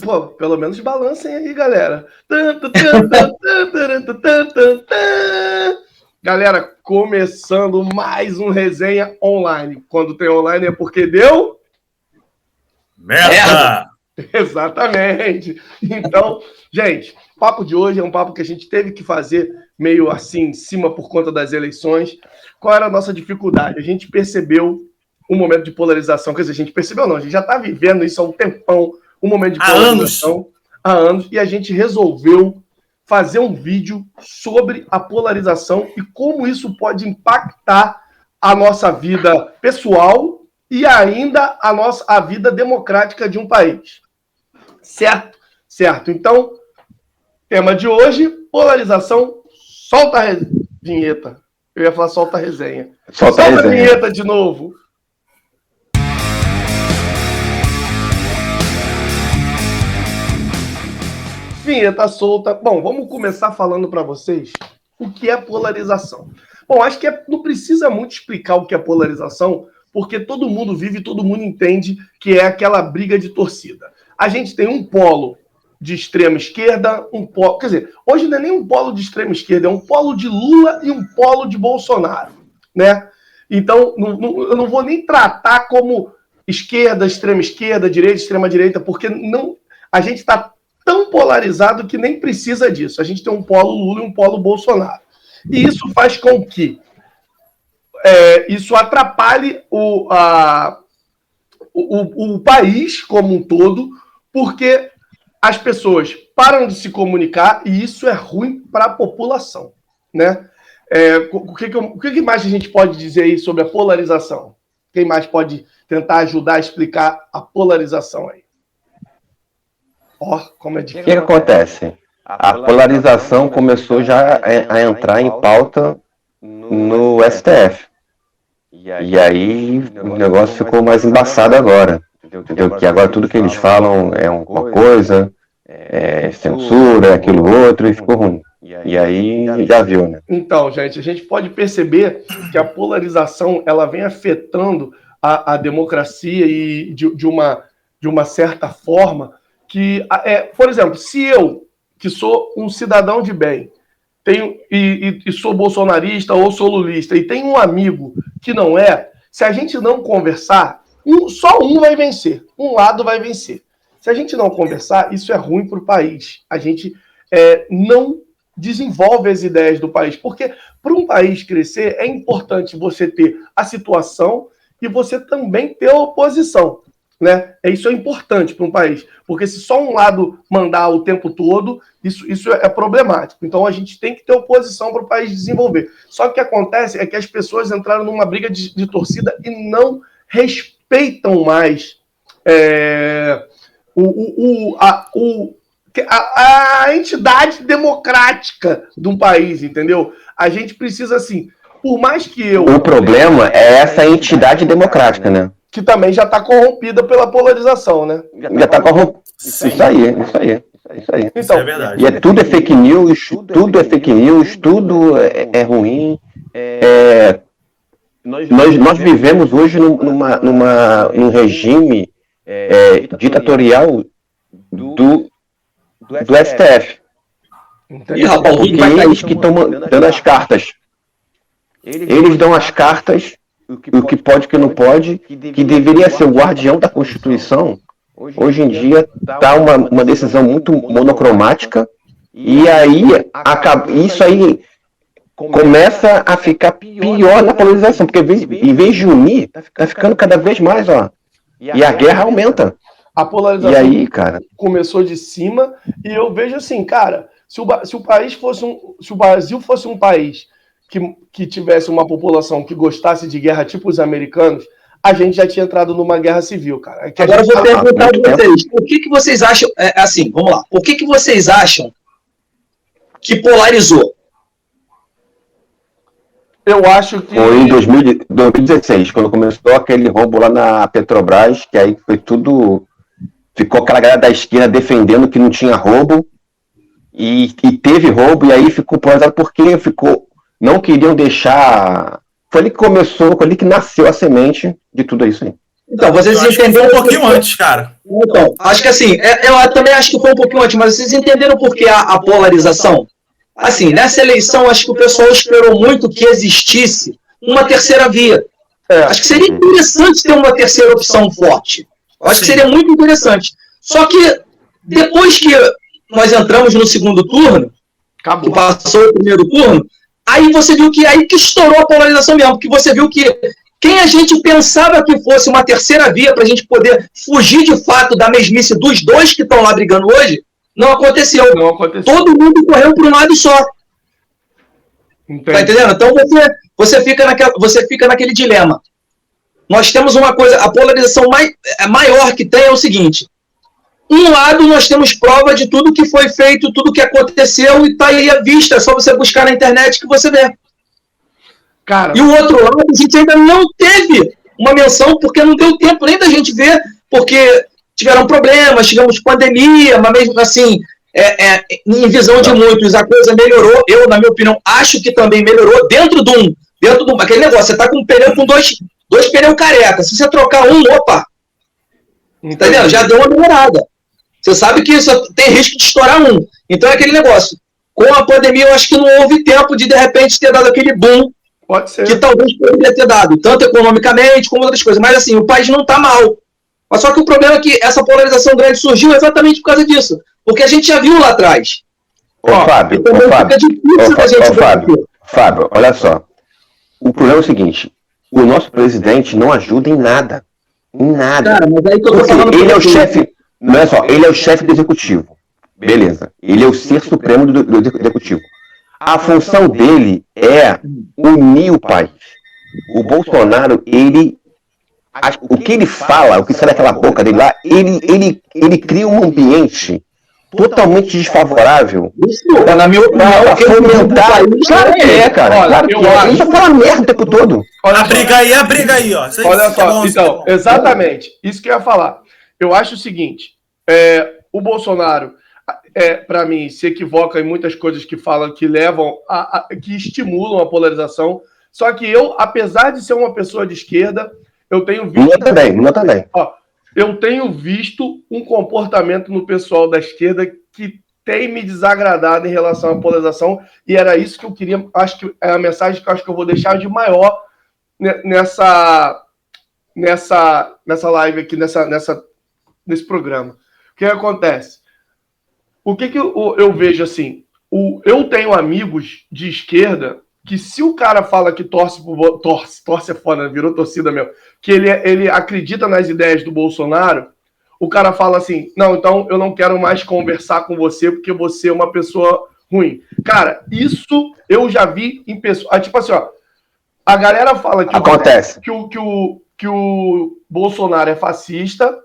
Pô, pelo menos balancem aí, galera. Galera, começando mais um resenha online. Quando tem online é porque deu merda! Exatamente. Então, gente, o papo de hoje é um papo que a gente teve que fazer meio assim em cima por conta das eleições. Qual era a nossa dificuldade? A gente percebeu um momento de polarização, quer dizer, a gente percebeu não, a gente já está vivendo isso há um tempão, um momento de polarização há anos, e a gente resolveu fazer um vídeo sobre a polarização e como isso pode impactar a nossa vida pessoal e ainda a vida democrática de um país. Certo? Certo. Então, tema de hoje, polarização, solta a vinheta. Eu ia falar solta a resenha. Solta a vinheta de novo. Vinheta solta. Bom, vamos começar falando para vocês o que é polarização. Bom, acho que não precisa muito explicar o que é polarização, porque todo mundo vive, todo mundo entende que é aquela briga de torcida. A gente tem um polo de extrema esquerda, um polo... Quer dizer, hoje não é nem um polo de extrema esquerda, é um polo de Lula e um polo de Bolsonaro, né? Então, eu não vou nem tratar como esquerda, direita, extrema direita, porque não, a gente está tão polarizado que nem precisa disso. A gente tem um polo Lula e um polo Bolsonaro. E isso faz com que isso atrapalhe o país como um todo, porque as pessoas param de se comunicar e isso é ruim para a população, né? O que mais a gente pode dizer aí sobre a polarização? Quem mais pode tentar ajudar a explicar a polarização aí? Como é difícil. O que acontece? A polarização começou já a entrar em pauta no STF. E aí o negócio ficou mais embaçado agora. Entendeu? Que agora tudo que eles falam é uma coisa, é censura, é aquilo outro, e ficou ruim. E aí já viu, né? Então, gente, a gente pode perceber que a polarização ela vem afetando a democracia e de uma certa forma que, por exemplo, se eu, que sou um cidadão de bem, tenho e sou bolsonarista ou sou lulista, e tenho um amigo que não é, se a gente não conversar, só um vai vencer, um lado vai vencer. Se a gente não conversar, isso é ruim para o país. A gente não desenvolve as ideias do país, porque para um país crescer é importante você ter a situação e você também ter a oposição. Né? Isso é importante para um país, porque se só um lado mandar o tempo todo, isso é problemático. Então a gente tem que ter oposição para o país desenvolver. Só que o que acontece é que as pessoas entraram numa briga de torcida e não respeitam mais a entidade democrática de um país, entendeu? A gente precisa, assim, por mais que eu... O problema é essa entidade democrática, né? Que também já está corrompida pela polarização, né? Já está corrompida. Isso aí. Então, isso é verdade. E tudo é fake news, tudo é ruim. Nós vivemos hoje num regime ditatorial do STF. E, rapaz, porque eles que estão dando as cartas. Eles dão as cartas, o que pode e o que não pode, que deveria ser o guardião da Constituição. Hoje em dia está uma decisão muito monocromática, e aí isso aí começa a ficar pior na polarização, porque em vez de unir, está ficando cada vez mais, e a guerra aumenta. A polarização começou de cima, e eu vejo assim, cara, se o Brasil fosse um país que tivesse uma população que gostasse de guerra tipo os americanos, a gente já tinha entrado numa guerra civil, cara. Agora eu vou perguntar a vocês, por que vocês acham, assim, vamos lá, por que vocês acham que polarizou? Eu acho que... Foi em 2016, quando começou aquele roubo lá na Petrobras, que aí foi tudo... Ficou aquela galera da esquerda defendendo que não tinha roubo, e teve roubo, e aí ficou polarizado porque não queriam deixar... Foi ali que começou, foi ali que nasceu a semente de tudo isso aí. Então, vocês entenderam... Foi um pouquinho antes, cara. Então, acho que assim, eu também acho que foi um pouquinho antes, mas vocês entenderam por que a polarização? Assim, nessa eleição, acho que o pessoal esperou muito que existisse uma terceira via. Acho que seria interessante ter uma terceira opção forte. Acho que seria muito interessante. Só que, depois que nós entramos no segundo turno, que passou o primeiro turno, aí você viu que aí que estourou a polarização mesmo, porque você viu que quem a gente pensava que fosse uma terceira via para a gente poder fugir de fato da mesmice dos dois que estão lá brigando hoje, não aconteceu. Todo mundo correu para um lado só. Entendi. Tá entendendo? Então você fica naquele dilema. Nós temos uma coisa, a polarização maior que tem é o seguinte: um lado nós temos prova de tudo que foi feito, tudo que aconteceu, e está aí à vista, é só você buscar na internet que você vê. Cara, e o outro lado, a gente ainda não teve uma menção, porque não deu tempo nem da gente ver, porque tiveram problemas, tivemos pandemia, mas mesmo assim, em visão de muitos, a coisa melhorou. Eu, na minha opinião, acho que também melhorou dentro de um aquele negócio, você tá com um pneu com dois pneus careca, se você trocar um, opa, entendeu? Já deu uma melhorada. Você sabe que isso tem risco de estourar um. Então é aquele negócio. Com a pandemia, eu acho que não houve tempo de repente, ter dado aquele boom. Pode ser. Que talvez poderia ter dado, tanto economicamente como outras coisas. Mas assim, o país não está mal. Mas só que o problema é que essa polarização grande surgiu exatamente por causa disso. Porque a gente já viu lá atrás. Fábio, olha só. O problema é o seguinte: o nosso presidente não ajuda em nada. Em nada. Cara, mas aí que eu tô falando, ele é o chefe. Não é só, ele é o chefe do executivo. Beleza. Ele é o ser supremo do executivo. A função dele é unir o país. O Bolsonaro, o que ele fala, o que sai daquela boca dele lá, ele cria um ambiente totalmente desfavorável. Isso, na minha opinião, fomentar. Claro que é, cara. Olha, claro que é. Ele só fala merda o tempo todo. A briga aí, ó. Olha só, então, exatamente. Isso que eu ia falar. Eu acho o seguinte, o Bolsonaro, para mim, se equivoca em muitas coisas que falam, que levam, que estimulam a polarização. Só que eu, apesar de ser uma pessoa de esquerda, eu tenho visto... Lula também. Ó, eu tenho visto um comportamento no pessoal da esquerda que tem me desagradado em relação à polarização, e era isso que eu queria, acho que é a mensagem que eu acho que eu vou deixar de maior nessa live aqui, nesse programa. O que acontece? O que eu vejo assim? Eu tenho amigos de esquerda que, se o cara fala que torce é foda, virou torcida mesmo, que ele acredita nas ideias do Bolsonaro, o cara fala assim: não, então eu não quero mais conversar com você porque você é uma pessoa ruim. Cara, isso eu já vi em pessoas. Tipo assim, ó, a galera fala que acontece que o Bolsonaro é fascista,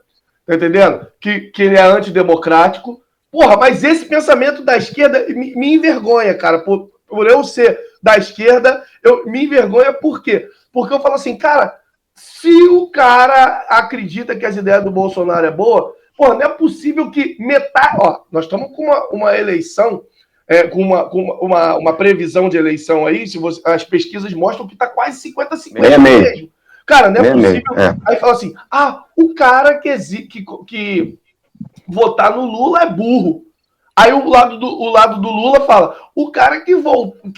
tá entendendo? Que ele é antidemocrático. Porra, mas esse pensamento da esquerda me envergonha, cara. Por eu ser da esquerda, me envergonha. Por quê? Porque eu falo assim, cara, se o cara acredita que as ideias do Bolsonaro é boa, porra, não é possível que metade... Ó, nós estamos com uma eleição, com uma previsão de eleição aí, as pesquisas mostram que está quase 50-50 mesmo. Cara, não é possível... Aí fala assim, o cara que votar no Lula é burro. Aí o lado do Lula fala, o cara que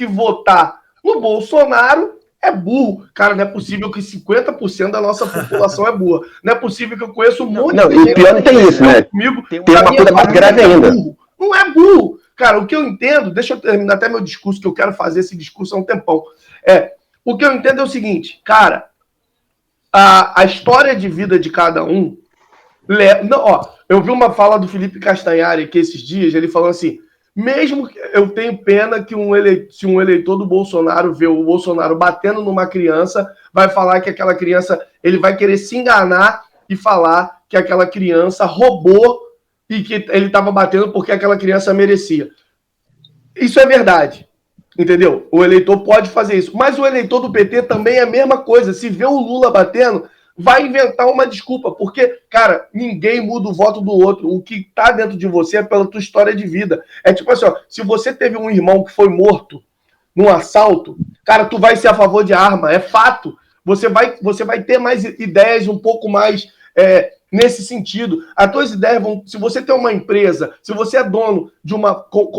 votar no Bolsonaro é burro. Cara, não é possível que 50% da nossa população é burra. Não é possível que eu conheça um monte de gente. E pior não tem isso, né? Comigo, tem uma coisa mais grave ainda. Não é burro. Cara, o que eu entendo, deixa eu terminar até meu discurso, que eu quero fazer esse discurso há um tempão. O que eu entendo é o seguinte, cara, a história de vida de cada um... eu vi uma fala do Felipe Castanhari que esses dias, ele falou assim, mesmo que eu tenho pena que se um eleitor do Bolsonaro vê o Bolsonaro batendo numa criança, vai falar que aquela criança, ele vai querer se enganar e falar que aquela criança roubou e que ele estava batendo porque aquela criança merecia. Isso é verdade, entendeu? O eleitor pode fazer isso, mas o eleitor do PT também é a mesma coisa. Se vê o Lula batendo, vai inventar uma desculpa, porque, cara, ninguém muda o voto do outro. O que tá dentro de você é pela tua história de vida. É tipo assim, ó, se você teve um irmão que foi morto num assalto, cara, tu vai ser a favor de arma, é fato. você vai ter mais ideias um pouco mais nesse sentido. As tuas ideias vão... Se você tem uma empresa, se você é dono de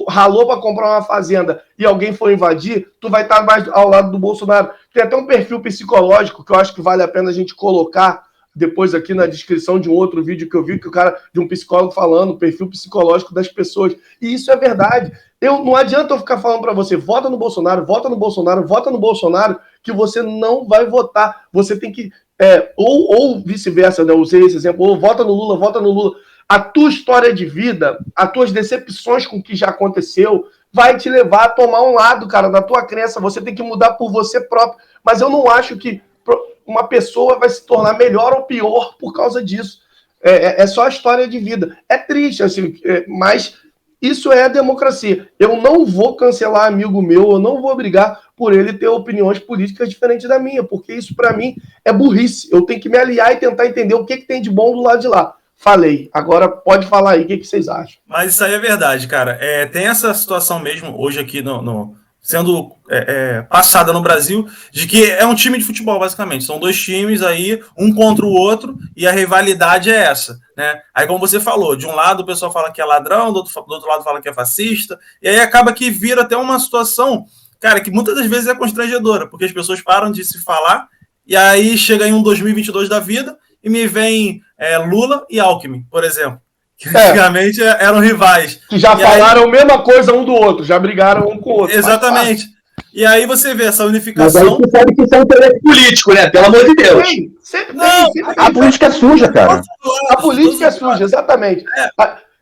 ralou para comprar uma fazenda e alguém for invadir, tu vai estar mais ao lado do Bolsonaro. Tem até um perfil psicológico que eu acho que vale a pena a gente colocar depois aqui na descrição de um outro vídeo que eu vi, que o cara, de um psicólogo falando, o perfil psicológico das pessoas. E isso é verdade. Não adianta eu ficar falando para você, vota no Bolsonaro, vota no Bolsonaro, vota no Bolsonaro, que você não vai votar. Você tem que... ou vice-versa, né? Eu usei esse exemplo, ou vota no Lula, vota no Lula. A tua história de vida, as tuas decepções com o que já aconteceu, vai te levar a tomar um lado, cara, da tua crença. Você tem que mudar por você próprio. Mas eu não acho que uma pessoa vai se tornar melhor ou pior por causa disso. É só a história de vida. É triste, assim, mas isso é a democracia. Eu não vou cancelar amigo meu, eu não vou brigar por ele ter opiniões políticas diferentes da minha, porque isso, para mim, é burrice. Eu tenho que me aliar e tentar entender o que tem de bom do lado de lá. Falei. Agora pode falar aí o que vocês acham. Mas isso aí é verdade, cara. Tem essa situação mesmo, hoje aqui sendo passada no Brasil, de que é um time de futebol, basicamente. São dois times aí, um contra o outro, e a rivalidade é essa, né? Aí, como você falou, de um lado o pessoal fala que é ladrão, do outro lado fala que é fascista, e aí acaba que vira até uma situação, cara, que muitas das vezes é constrangedora, porque as pessoas param de se falar, e aí chega em um 2022 da vida, e me vem Lula e Alckmin, por exemplo. Que antigamente eram rivais. Que já falaram a mesma coisa um do outro, já brigaram um com o outro. Exatamente. E aí você vê essa unificação. Mas aí você sabe que isso é um interesse político, né? Pelo amor de Deus. Sempre a política é suja, cara. A política é suja, exatamente.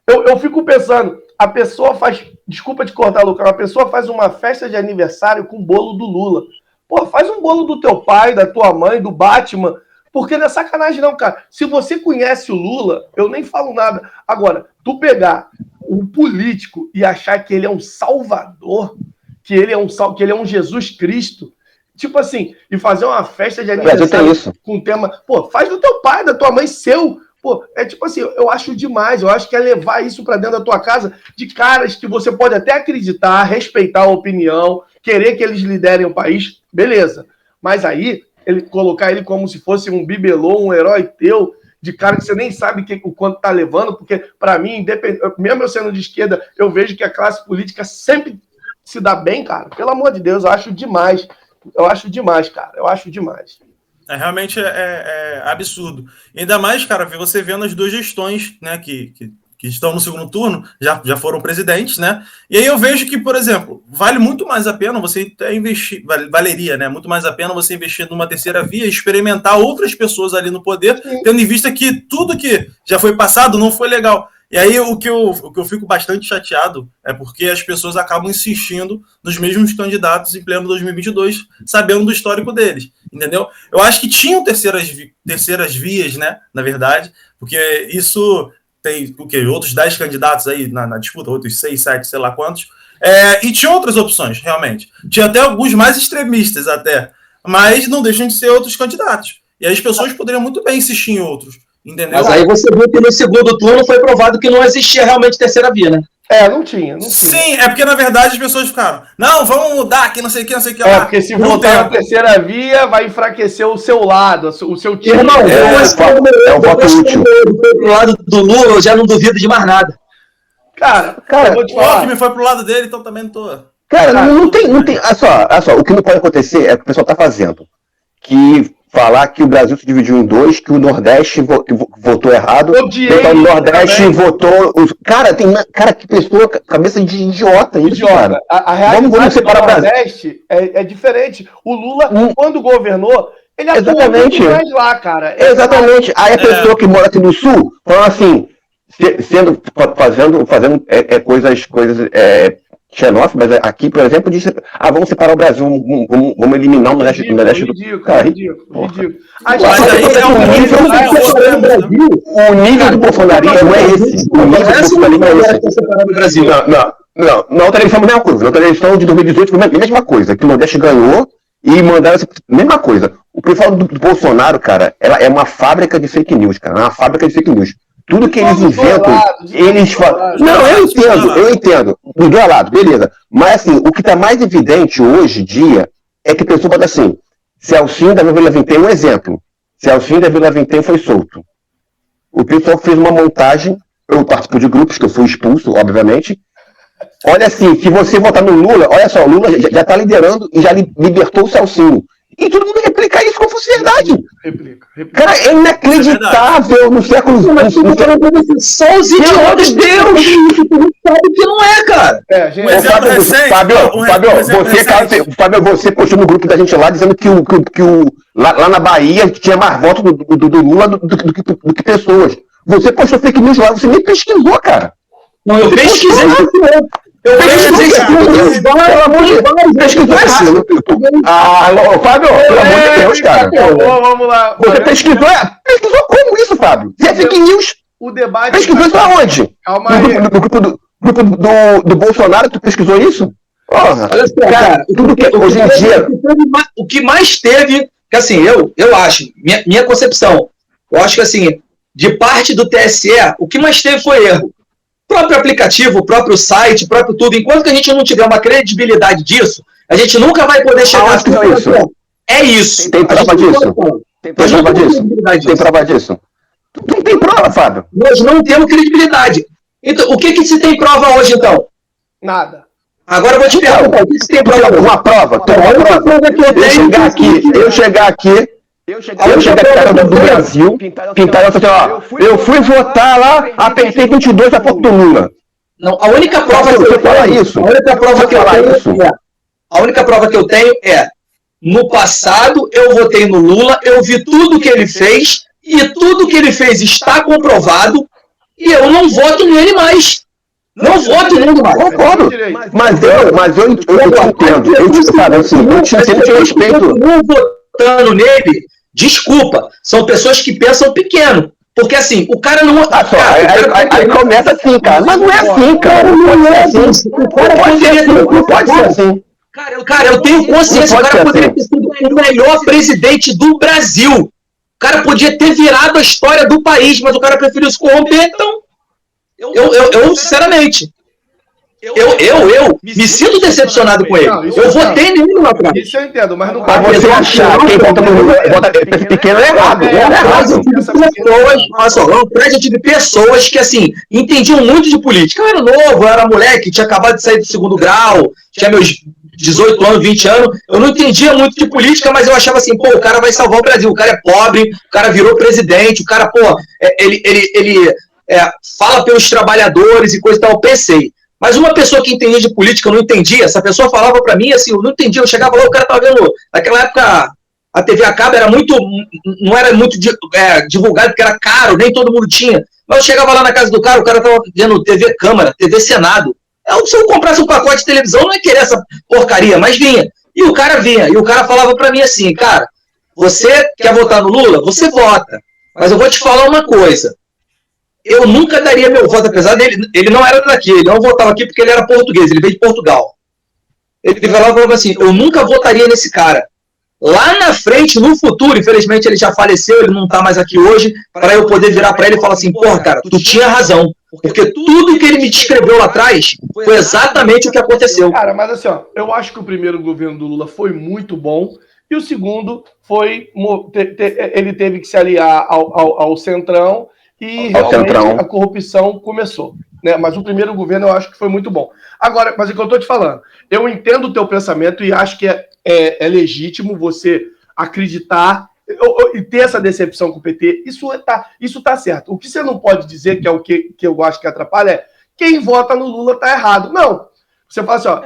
Eu fico pensando, a pessoa faz... Desculpa te cortar, Lucas. A pessoa faz uma festa de aniversário com o bolo do Lula. Pô, faz um bolo do teu pai, da tua mãe, do Batman... Porque não é sacanagem não, cara. Se você conhece o Lula, eu nem falo nada. Agora, tu pegar um político e achar que ele é um salvador, que ele é um Jesus Cristo, tipo assim, e fazer uma festa de aniversário com tema... Pô, faz do teu pai, da tua mãe, seu. Pô, é tipo assim, eu acho demais. Eu acho que é levar isso pra dentro da tua casa de caras que você pode até acreditar, respeitar a opinião, querer que eles liderem o país, beleza. Mas aí... colocar ele como se fosse um bibelô, um herói teu, de cara que você nem sabe o quanto tá levando, porque, para mim, mesmo eu sendo de esquerda, eu vejo que a classe política sempre se dá bem, cara. Pelo amor de Deus, eu acho demais. Eu acho demais, cara. Eu acho demais. Realmente é absurdo. Ainda mais, cara, você vendo as duas gestões, né, que estão no segundo turno, já foram presidentes, né? E aí eu vejo que, por exemplo, vale muito mais a pena você investir, valeria, né? Muito mais a pena você investir numa terceira via, experimentar outras pessoas ali no poder, tendo em vista que tudo que já foi passado não foi legal. E aí o que eu fico bastante chateado é porque as pessoas acabam insistindo nos mesmos candidatos em pleno 2022, sabendo do histórico deles, entendeu? Eu acho que tinham terceiras vias, né? Na verdade, porque isso... Tem o quê? Outros 10 candidatos aí na disputa, outros 6, 7, sei lá quantos. E tinha outras opções, realmente. Tinha até alguns mais extremistas, até. Mas não deixam de ser outros candidatos. E aí as pessoas poderiam muito bem insistir em outros. Entendeu? Mas aí você viu que no segundo turno foi provado que não existia realmente terceira via, né? Não tinha. Sim, é porque na verdade as pessoas ficaram, não, vamos mudar, que não sei o que lá. Porque se votar na terceira via, vai enfraquecer o seu lado, o seu time. Irmão, o voto útil. Do lado do Lula, eu já não duvido de mais nada. Cara, eu vou te o falar. Alckmin foi pro lado dele, então também não tô... Cara, não tem. Olha só, o que não pode acontecer é o que o pessoal tá fazendo. Que falar que o Brasil se dividiu em dois, que o Nordeste votou errado, então o Nordeste votou... Cara, que pessoa, cabeça de idiota isso, cara. A realidade do Nordeste é diferente. O Lula, quando governou, ele atuou muito mais lá, cara. Exatamente. Aí a pessoa que mora aqui no Sul, fala assim, fazendo coisas xenófobas, aqui, por exemplo, disse, vamos separar o Brasil, vamos eliminar o Nordeste do... Ridículo. O nível do bolsonarismo é esse. O nível do bolsonarismo é esse. Não, na outra eleição, a mesma coisa. Na outra eleição de 2018, foi a mesma coisa, que o Nordeste ganhou e mandaram... Mesma coisa. O pessoal do Bolsonaro, cara, ela é uma fábrica de fake news, cara. É uma fábrica de fake news. Tudo que eles inventam, eles falam... Não, eu entendo. Do dois lados, beleza. Mas, assim, o que está mais evidente hoje em dia é que a pessoa fala assim, Celcinho da Vila Vintém, um exemplo. Celcinho da Vila Vintém foi solto. O pessoal fez uma montagem, eu participo de grupos, que eu fui expulso, obviamente. Olha assim, se você votar no Lula, olha só, o Lula já está liderando e já libertou o Celcinho. E todo mundo replica isso como fosse verdade. Replica. Cara, é inacreditável no século XX. Só os idiotas, Deus! Sabe que não é, cara. Gente, Fábio, você postou no grupo da gente lá dizendo que lá na Bahia tinha mais votos do Lula do que pessoas. Você postou fake news lá, você nem pesquisou, cara. Não, eu pesquisei isso. Eu pesquisei isso. Pelo amor de Deus, pesquisou errado. Fábio, pelo amor de Deus, cara. Vamos lá. Você pesquisou como isso, Fábio? Isso é fake news. O debate... Pesquisou isso aonde? Calma aí. No grupo do Bolsonaro, tu pesquisou isso? Porra, olha só, cara, hoje em dia... O que mais teve, que assim, eu acho, minha concepção, eu acho que assim, de parte do TSE, o que mais teve foi erro. O próprio aplicativo, o próprio site, o próprio tudo. Enquanto que a gente não tiver uma credibilidade disso, a gente nunca vai poder chegar a isso. É isso. Tem prova disso? Tem prova disso? Não tem prova, Fábio. Nós não temos credibilidade. Então, o que se tem prova hoje, então? Nada. Agora eu vou te perguntar, o que se tem prova hoje? Uma prova. Eu chegar aqui do Brasil, pintaram assim, ó, eu fui votar lá, apertei 22 a foto do Lula. Não, a única prova que eu tenho, a única prova que eu tenho é, no passado eu votei no Lula, eu vi tudo que ele fez, e tudo que ele fez está comprovado, e eu não voto nele mais. Não voto nele mais. Concordo. Mas eu entendo. Eu te respeito. Não votando nele, desculpa, são pessoas que pensam pequeno. Porque assim, o cara não... Aí começa assim, cara. Mas não é assim, cara. Não pode ser assim. Cara, eu tenho consciência que o cara poderia ter sido o melhor presidente do Brasil. O cara podia ter virado a história do país, mas o cara preferiu se corromper, então... Eu sinceramente... Eu me sinto decepcionado com ele. Eu votei nele lá atrás. Isso eu entendo, mas não pode você achar quem vota no Lula vota pequeno é errado. Eu tive pessoas que, assim, entendiam muito de política. Eu era novo, eu era moleque, tinha acabado de sair do segundo grau, tinha meus 18 anos, 20 anos. Eu não entendia muito de política, mas eu achava assim, pô, o cara vai salvar o Brasil. O cara é pobre, o cara virou presidente, o cara, pô, ele fala pelos trabalhadores e coisa e tal. Eu pensei. Mas uma pessoa que entendia de política, eu não entendia. Essa pessoa falava pra mim, assim, eu não entendia. Eu chegava lá, o cara tava vendo... Naquela época, a TV a cabo não era muito divulgado, porque era caro, nem todo mundo tinha. Mas eu chegava lá na casa do cara, o cara tava vendo TV Câmara, TV Senado. Se eu comprasse um pacote de televisão, eu não ia querer essa porcaria, mas vinha. E o cara vinha, e o cara falava pra mim assim, cara, você quer votar no Lula? Você vota. Mas eu vou te falar uma coisa. Eu nunca daria meu voto, apesar dele, ele não era daqui, ele não votava aqui porque ele era português, ele veio de Portugal. Ele falava assim, eu nunca votaria nesse cara. Lá na frente, no futuro, infelizmente ele já faleceu, ele não está mais aqui hoje, para eu poder virar para ele e falar assim, porra, cara, tu tinha razão. Porque tudo que ele me descreveu lá atrás foi exatamente o que aconteceu. Cara, mas assim, ó, eu acho que o primeiro governo do Lula foi muito bom, e o segundo foi, ele teve que se aliar ao Centrão, e realmente a corrupção começou. Né? Mas o primeiro governo eu acho que foi muito bom. Agora, mas é o que eu estou te falando. Eu entendo o teu pensamento e acho que é legítimo você acreditar e ter essa decepção com o PT. Isso tá certo. O que você não pode dizer, que é o que eu acho que atrapalha, é quem vota no Lula tá errado. Não. Você fala assim, ó...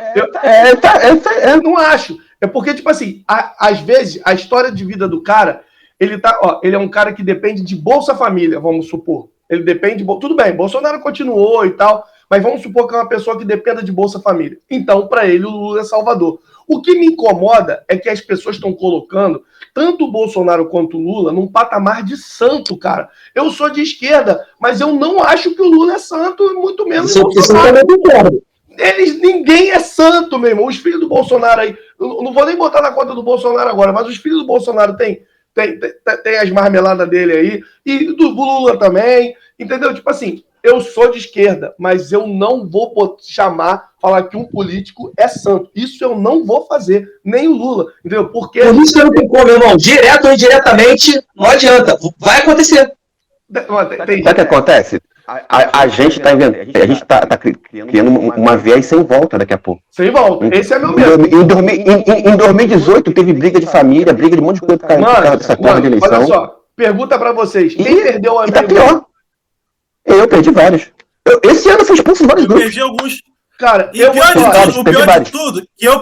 eu não acho. É porque, tipo assim, às vezes, a história de vida do cara... Ele é um cara que depende de Bolsa Família, vamos supor. Ele depende... Tudo bem, Bolsonaro continuou e tal, mas vamos supor que é uma pessoa que dependa de Bolsa Família. Então, para ele, o Lula é salvador. O que me incomoda é que as pessoas estão colocando tanto o Bolsonaro quanto o Lula num patamar de santo, cara. Eu sou de esquerda, mas eu não acho que o Lula é santo, muito menos o Bolsonaro. Ninguém é santo, meu irmão. Os filhos do Bolsonaro aí... Eu não vou nem botar na conta do Bolsonaro agora, mas os filhos do Bolsonaro têm tem as marmeladas dele aí, e do Lula também, entendeu? Tipo assim, eu sou de esquerda, mas eu não vou falar que um político é santo. Isso eu não vou fazer, nem o Lula, entendeu? Porque... Por isso que não tem como, meu irmão. Direto ou indiretamente, não adianta. Vai acontecer. Sabe o que acontece? A gente está inventando, a gente tá criando uma viés sem volta daqui a pouco. Sem volta, esse é meu medo. Em 2018 teve briga de família, briga de um monte de coisa por causa dessa porra de eleição. Olha só, pergunta pra vocês, quem perdeu a amigo? Tá pior. Eu perdi vários. Esse ano eu fui expulso de vários grupos. Eu perdi alguns. Cara, e o pior de tudo, que eu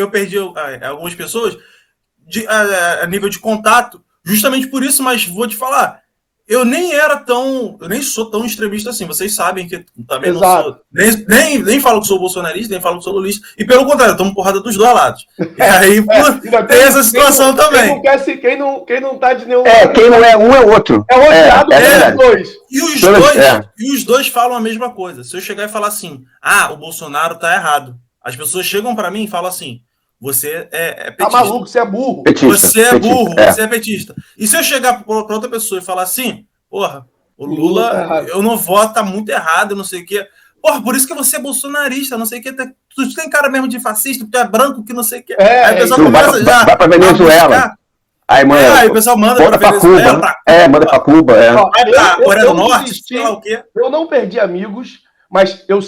perdi algumas pessoas a nível de contato, justamente por isso, mas vou te falar, eu nem sou tão extremista assim, vocês sabem que também Exato. não sou, nem falo que sou bolsonarista, nem falo que sou lulista, e pelo contrário, eu tomo porrada dos dois lados. E aí, tem essa situação também. Quem não tá de nenhum... quem não é um é o outro. É rodeado dos dois. E os dois falam a mesma coisa. Se eu chegar e falar assim, o Bolsonaro tá errado, as pessoas chegam pra mim e falam assim, você é petista. Tá maluco, você é burro. Você é burro, você é petista. E se eu chegar pra outra pessoa e falar assim, porra, o Lula, eu não voto, tá muito errado, não sei o quê. Porra, por isso que você é bolsonarista, não sei o quê. Tu tem cara mesmo de fascista, tu é branco, que não sei o quê. Aí o pessoal começa já... Vai pra Venezuela. Aí, mano, aí o pessoal manda pra Cuba. Manda pra Cuba. Vai pra Coreia do Norte, sei lá o quê. Eu não perdi amigos, mas eu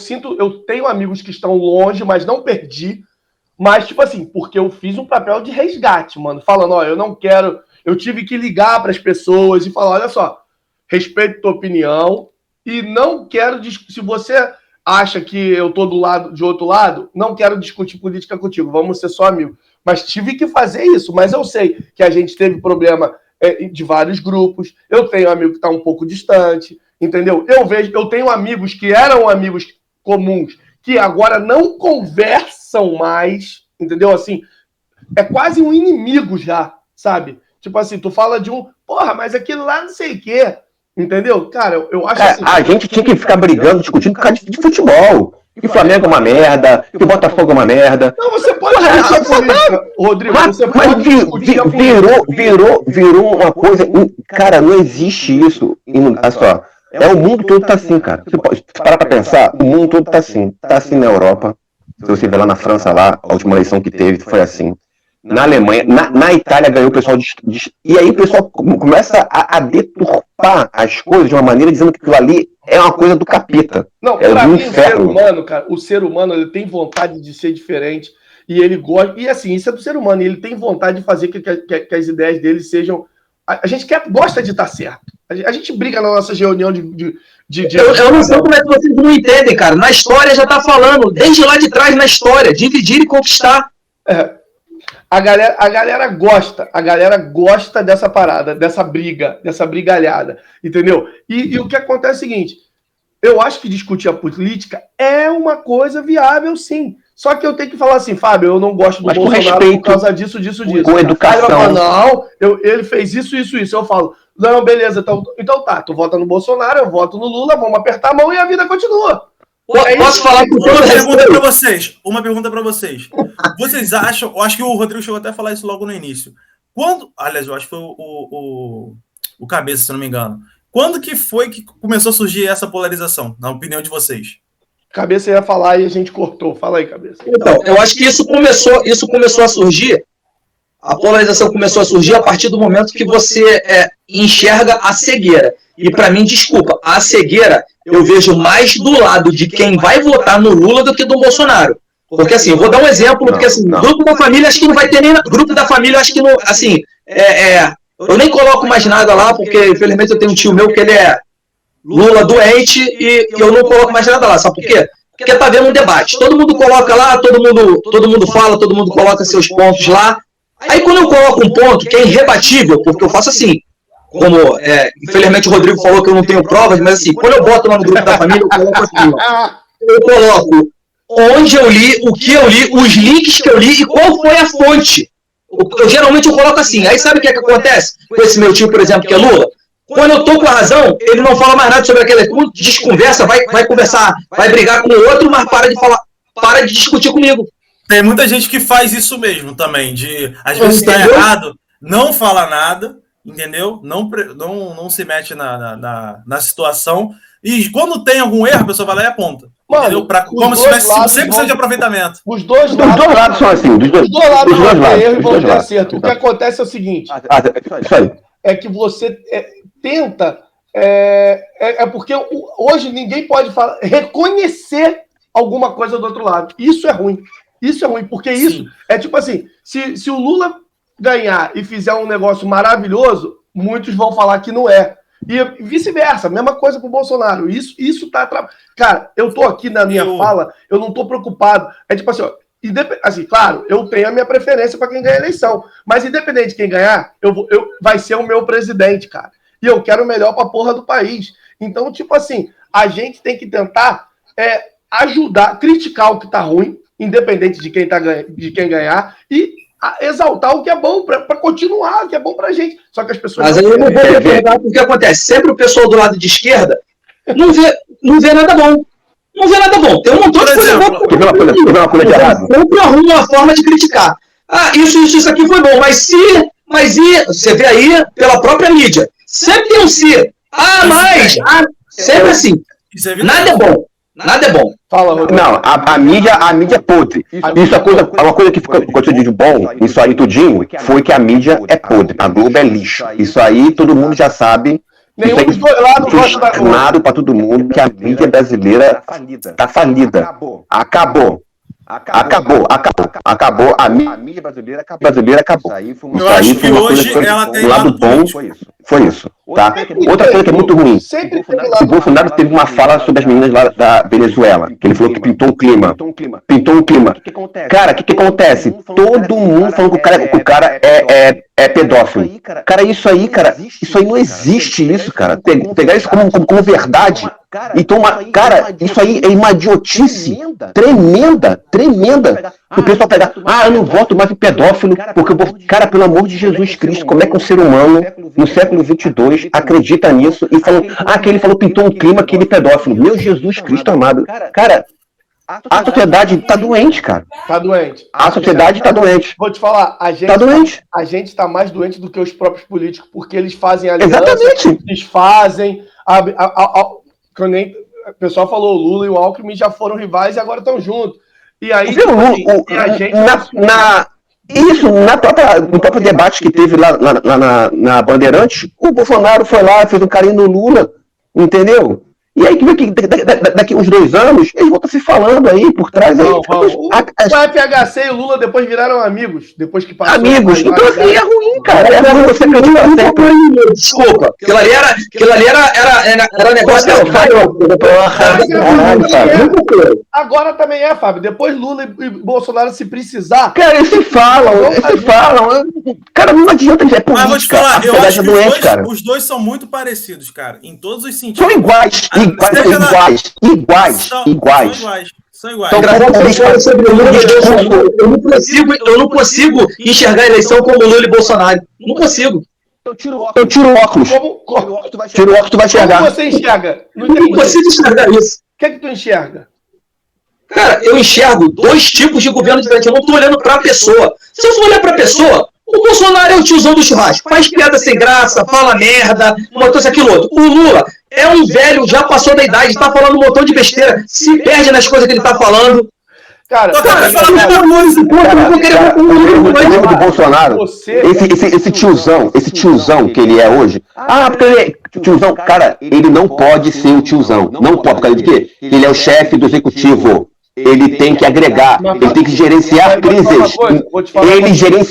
tenho amigos que estão longe, mas não perdi. Mas, tipo assim, porque eu fiz um papel de resgate, mano. Falando, eu não quero... Eu tive que ligar para as pessoas e falar, olha só, respeito tua opinião e não quero... Se você acha que eu tô de outro lado, não quero discutir política contigo, vamos ser só amigos. Mas tive que fazer isso. Mas eu sei que a gente teve problema de vários grupos. Eu tenho um amigo que tá um pouco distante, entendeu? Eu tenho amigos que eram amigos comuns, que agora não conversam mais, entendeu? Assim, é quase um inimigo já, sabe? Tipo assim, tu fala de porra, mas aquilo lá não sei o quê, entendeu? Cara, eu acho assim... A gente tinha que ficar brigando, discutindo por causa de futebol. Que o Flamengo é uma merda, que o Botafogo é uma merda. Não, você pode discutir a política, Rodrigo, você pode discutir a política. Virou uma coisa... Cara, não existe isso. Olha só. O mundo todo tá assim, cara. Você pode parar pra pensar, o mundo todo tá assim. Tá assim na Europa. Se você vê lá na França, lá, a última eleição que teve foi assim. Na Alemanha, na Itália ganhou o pessoal e aí o pessoal começa a deturpar as coisas de uma maneira dizendo que aquilo ali é uma coisa do capeta. Não, pra mim, o ser humano, ele tem vontade de ser diferente e ele gosta... E assim, isso é do ser humano, ele tem vontade de fazer que as ideias dele sejam... A gente gosta de estar certo. A gente briga na nossa reunião Eu não sei como é que vocês não entendem, cara. Na história já tá falando, desde lá de trás na história, dividir e conquistar. A galera gosta dessa parada, dessa brigalhada, entendeu? E o que acontece é o seguinte, eu acho que discutir a política é uma coisa viável, sim. Só que eu tenho que falar assim, Fábio, eu não gosto do Bolsonaro por causa disso. Com educação. Aí eu falo, não, ele fez isso. Eu falo, não, beleza, então tá, tu vota no Bolsonaro, eu voto no Lula, vamos apertar a mão e a vida continua. Posso falar com Uma pergunta pra vocês. Vocês acham, eu acho que o Rodrigo chegou até a falar isso logo no início. Aliás, eu acho que foi o Cabeça, se não me engano. Quando que foi que começou a surgir essa polarização, na opinião de vocês? Cabeça ia falar e a gente cortou. Fala aí, Cabeça. Então, eu acho que isso começou a surgir, a polarização começou a surgir a partir do momento que você enxerga a cegueira. E para mim, desculpa, a cegueira eu vejo mais do lado de quem vai votar no Lula do que do Bolsonaro. Porque assim, eu vou dar um exemplo, porque assim, grupo da família acho que não vai ter nem... Grupo da família acho que não... Assim, eu nem coloco mais nada lá, porque infelizmente eu tenho um tio meu que ele é Lula doente e eu não coloco mais nada lá. Sabe por quê? Porque tá vendo um debate. Todo mundo coloca lá, todo mundo fala, todo mundo coloca seus pontos lá. Aí quando eu coloco um ponto que é irrebatível, porque eu faço assim, como infelizmente o Rodrigo falou que eu não tenho provas, mas assim, quando eu boto lá no grupo da família, eu coloco assim, eu coloco onde eu li, o que eu li, os links que eu li e qual foi a fonte. Geralmente eu coloco assim. Aí sabe o que acontece com esse meu tio, por exemplo, que é Lula? Quando eu tô com a razão, ele não fala mais nada sobre aquele assunto, desconversa, vai conversar, vai brigar com o outro, mas para de discutir comigo. Tem muita gente que faz isso mesmo também, de às vezes tá errado, não fala nada, entendeu? Não se mete na situação. E quando tem algum erro, a pessoa vai lá e aponta. Mano, como se tivesse 100% de aproveitamento. Os dois lados são assim. Dos dois lados vão ter erro e vão ter lados. acerto. O que acontece é o seguinte: isso aí. é que você tenta. Porque hoje ninguém pode reconhecer alguma coisa do outro lado. Isso é ruim. Isso é ruim, porque isso é tipo assim: se o Lula ganhar e fizer um negócio maravilhoso, muitos vão falar que não é. E vice-versa, mesma coisa com o Bolsonaro. Isso tá. Cara, eu tô aqui na minha fala, eu não tô preocupado. É tipo assim, ó, claro, eu tenho a minha preferência para quem ganha a eleição. Mas independente de quem ganhar, vai ser o meu presidente, cara. E eu quero o melhor pra porra do país. Então, tipo assim, a gente tem que tentar ajudar, criticar o que tá ruim, independente de quem ganhar, e exaltar o que é bom para continuar, o que é bom pra gente. Só que as pessoas... Mas aí eu não vou recordar porque acontece. Sempre o pessoal do lado de esquerda não vê nada bom. Não vê nada bom. Tem um montão de coisa boa. Uma coisa de errado. Sempre arruma uma forma de criticar. Isso aqui foi bom. Mas você vê aí pela própria mídia. Sempre tem um se. Sempre assim. Nada é bom. Nada é bom. Fala, não, a mídia é podre. Isso é uma coisa que aconteceu de bom, isso aí tudinho, foi que a mídia é podre. A Globo é lixo. Isso aí todo mundo já sabe. Nenhum dos dois lados gosta da Globo. Claro pra todo mundo que a mídia brasileira tá falida. Acabou. A mídia brasileira acabou. Eu acho que hoje ela tem lado bom. Foi isso, tá? Outra coisa que é muito ruim. O Bolsonaro teve uma fala sobre as meninas lá da Venezuela, que ele falou que pintou um clima. Cara, o que acontece? Todo mundo falando que o cara é pedófilo. Cara, isso aí não existe isso, cara. Pegar isso como verdade. Então, cara, isso aí é uma idiotice tremenda. O pessoal pegar, eu não voto mais em pedófilo, porque, cara, pelo amor de Jesus Cristo, como é que um ser humano, no século XXII, acredita nisso e fala, que ele falou, pintou um clima, que ele é pedófilo. Meu Jesus Cristo amado. Cara, a sociedade tá doente, cara. Tá doente. A sociedade tá doente. Vou te falar, a gente tá mais doente do que os próprios políticos, porque eles fazem aliança, eles fazem... O pessoal falou, o Lula e o Alckmin já foram rivais e agora estão juntos. E aí, no próprio debate que teve lá na Bandeirantes, o Bolsonaro foi lá, fez um carinho no Lula, entendeu? E aí, daqui uns 2 anos, eles vão estar se falando aí, por trás. O FHC e o Lula depois viraram amigos, depois que passaram. Amigos, então assim, é ruim, cara. É ruim você acreditar certo. Desculpa, aquilo ali era negócio... Agora também Fábio. Depois Lula e Bolsonaro, se precisar... Cara, eles se falam. Cara, não adianta, é política. Mas vou te falar, eu acho que os dois são muito parecidos, cara, em todos os sentidos. São iguais. São iguais. Eu não consigo enxergar a eleição como Lula e Bolsonaro. Não consigo. Eu tiro o óculos. Tiro o óculos, tu vai enxergar. Como você enxerga? Não consigo enxergar isso. O que é que tu enxerga? Cara, eu enxergo 2 tipos de governo diferentes. Eu não tô olhando pra pessoa. Se eu for olhar pra pessoa, o Bolsonaro é o tiozão do churrasco. Faz piada sem graça, fala merda, isso, aquilo outro. O Lula é um velho, já passou da idade, tá falando um montão de besteira, se perde nas coisas que ele tá falando. Cara, do Bolsonaro, esse tiozão que ele é hoje, porque ele é tiozão, cara, ele não pode ser o tiozão, não pode, por causa de quê? Ele é o chefe do executivo, ele tem que agregar, ele tem que gerenciar crises,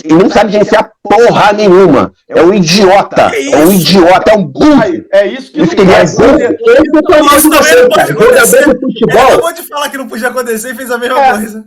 ele não sabe gerenciar porra nenhuma, é um idiota, é um burro. É isso que ele é burro. Ele acabou de falar que não podia acontecer e fez a mesma coisa.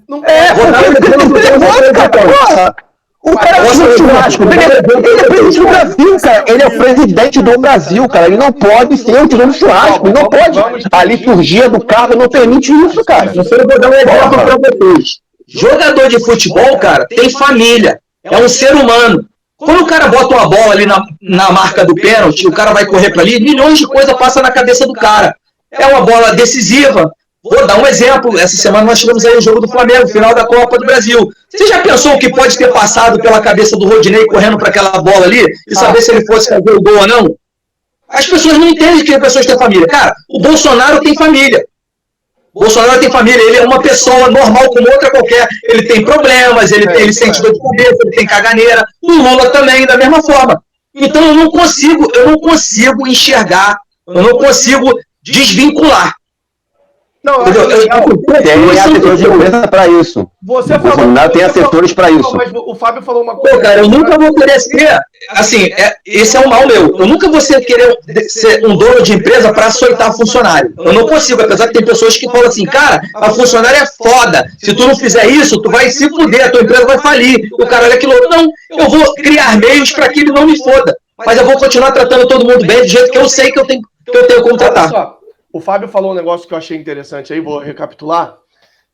O cara é um churrasco. Ele é presidente do Brasil, cara. Ele é o presidente do Brasil, cara. Ele não pode ser o tirando churrasco. Ele não pode. A liturgia do cargo não permite isso, cara. Eu vou dar um exemplo pra vocês. Jogador de futebol, cara, tem família. É um ser humano. Quando o cara bota uma bola ali na marca do pênalti, o cara vai correr pra ali, milhões de coisas passam na cabeça do cara. É uma bola decisiva. Vou dar um exemplo. Essa semana nós tivemos aí o jogo do Flamengo, final da Copa do Brasil. Você já pensou o que pode ter passado pela cabeça do Rodinei correndo para aquela bola ali e saber se ele fosse fazer o gol ou não? As pessoas não entendem que as pessoas têm família. Cara, o Bolsonaro tem família. O Bolsonaro tem família, ele é uma pessoa normal como outra qualquer. Ele tem problemas, ele sente dor de cabeça, ele tem caganeira. O Lula também, da mesma forma. Então eu não consigo enxergar, eu não consigo desvincular. Não, tem assessores de governo para isso. Você falou, tem assessores para isso. Mas o Fábio falou uma coisa. Pô, cara, eu nunca vou querer ser. Assim, esse é um mal meu. Eu nunca vou querer ser um dono de empresa para açoitar funcionário. Eu não consigo, apesar que tem pessoas que falam assim, cara, a funcionária é foda. Se tu não fizer isso, tu vai se fuder, a tua empresa vai falir. O cara, olha aquilo. Não, eu vou criar meios para que ele não me foda. Mas eu vou continuar tratando todo mundo bem do jeito que eu sei que eu tenho como tratar. Olha só. O Fábio falou um negócio que eu achei interessante aí, vou recapitular,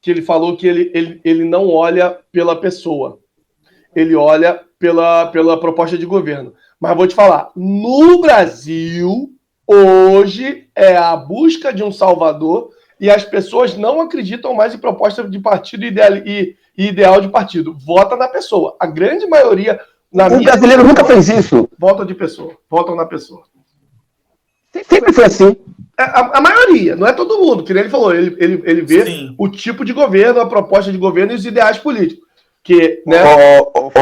que ele falou que ele não olha pela pessoa, ele olha pela proposta de governo. Mas vou te falar, no Brasil, hoje é a busca de um salvador e as pessoas não acreditam mais em proposta de partido e ideal de partido. Vota na pessoa. A grande maioria... O brasileiro nunca fez isso. Votam de pessoa, votam na pessoa. Sempre foi assim. A maioria, não é todo mundo, que nem ele falou, ele vê Sim. o tipo de governo, a proposta de governo e os ideais políticos. Que, né?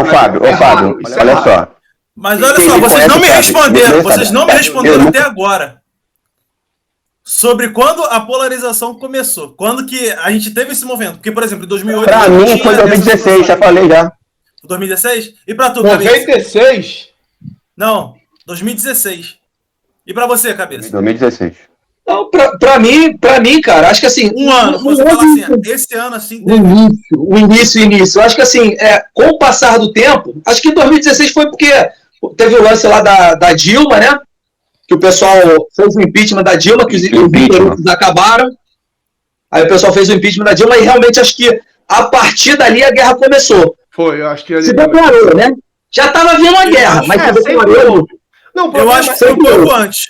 Fábio, olha só. Mas olha só, vocês não me responderam, até agora sobre quando a polarização começou, quando que a gente teve esse movimento. Porque, por exemplo, em 2008... Pra mim foi 2016, já falei já. 2016? E pra tu, 96? Não, 2016. E pra você, Cabeça? 2016. Não, pra mim, cara, acho que assim... Um ano, você fala assim, esse ano assim... O início. Eu acho que assim, com o passar do tempo, acho que 2016 foi porque teve o lance lá da Dilma, né? Que o pessoal fez o impeachment da Dilma, que os impeachment acabaram. Aí o pessoal fez o impeachment da Dilma e realmente acho que a partir dali a guerra começou. Foi, eu acho que... Se declarou, né? Já tava vindo a guerra, mas se declarou... Não, eu acho que foi um pouco antes.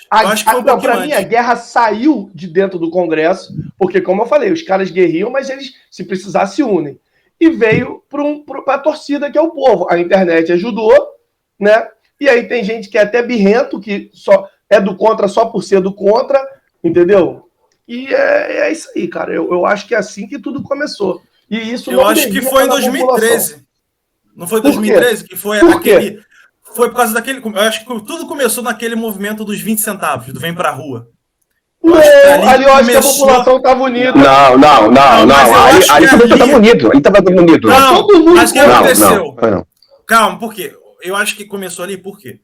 Para mim, a guerra saiu de dentro do Congresso, porque, como eu falei, os caras guerriam, mas eles, se precisar, se unem. E veio para a torcida, que é o povo. A internet ajudou, né? E aí tem gente que é até birrento, que só é do contra só por ser do contra, entendeu? E é isso aí, cara. Eu acho que é assim que tudo começou. E isso eu acho que foi em 2013. Não foi 2013 que foi aquele... Foi por causa daquele... Eu acho que tudo começou naquele movimento dos 20 centavos, do Vem Pra Rua. Ali eu acho que a população tava unida. Não. Ali também tava unido. Ali tava unido. Não, mas o que aconteceu? Não. Calma, por quê? Eu acho que começou ali, por quê?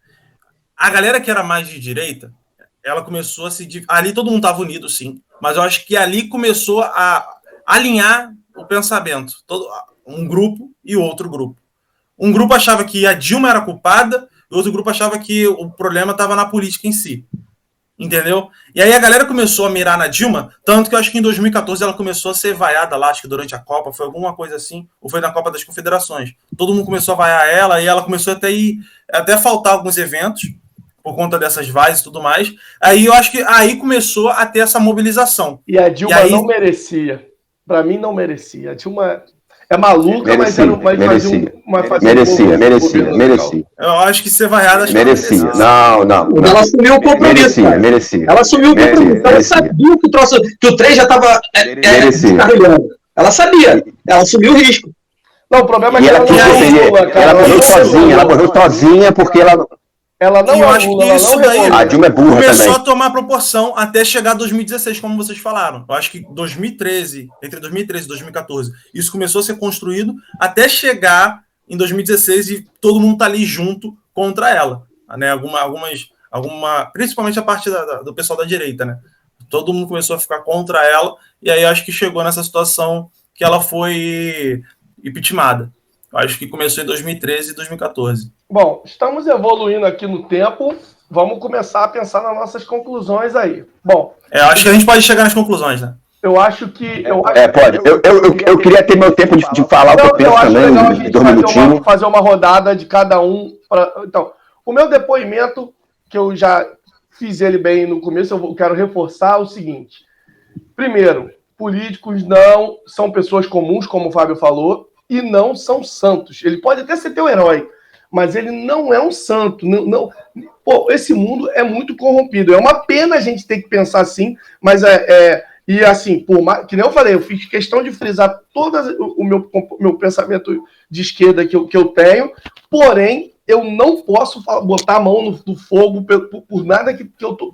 A galera que era mais de direita, ela começou a se... Ali todo mundo tava unido, sim. Mas eu acho que ali começou a alinhar o pensamento. Um grupo e outro grupo. Um grupo achava que a Dilma era culpada e outro grupo achava que o problema estava na política em si. Entendeu? E aí a galera começou a mirar na Dilma, tanto que eu acho que em 2014 ela começou a ser vaiada lá, acho que durante a Copa, foi alguma coisa assim, ou foi na Copa das Confederações. Todo mundo começou a vaiar ela e ela começou até faltar alguns eventos por conta dessas vaias e tudo mais. Aí eu acho que aí começou a ter essa mobilização. E a Dilma não merecia. Para mim não merecia. A Dilma... É maluca, mas era merecia. Eu acho que ser vaiada... Merecia. Não. Ela assumiu o compromisso. Merecia. Ela assumiu o compromisso. Ela sabia que o trem já estava descarregando. Ela sabia. Ela assumiu o risco. Não, o problema é que ela morreu sozinha porque ela não eu acho que isso daí a Dilma é burra começou também. a tomar proporção até chegar a 2016, como vocês falaram. Eu acho que entre 2013 e 2014, isso começou a ser construído até chegar em 2016 e todo mundo tá ali junto contra ela, né? Principalmente a parte do pessoal da direita, né? Todo mundo começou a ficar contra ela e aí acho que chegou nessa situação que ela foi impeachmentada. Eu acho que começou em 2013 e 2014. Bom, estamos evoluindo aqui no tempo. Vamos começar a pensar nas nossas conclusões aí. Bom, acho que a gente pode chegar nas conclusões, né? Eu acho que... pode. Eu queria ter meu tempo de falar o que eu penso também, 2 minutinhos. Fazer uma rodada de cada um. Então, o meu depoimento, que eu já fiz ele bem no começo, eu quero reforçar o seguinte. Primeiro, políticos não são pessoas comuns, como o Fábio falou, e não são santos. Ele pode até ser teu herói, mas ele não é um santo. Pô, esse mundo é muito corrompido. É uma pena a gente ter que pensar assim, mas e assim, que nem eu falei, eu fiz questão de frisar todo o meu pensamento de esquerda que eu tenho, porém, eu não posso botar a mão no fogo por nada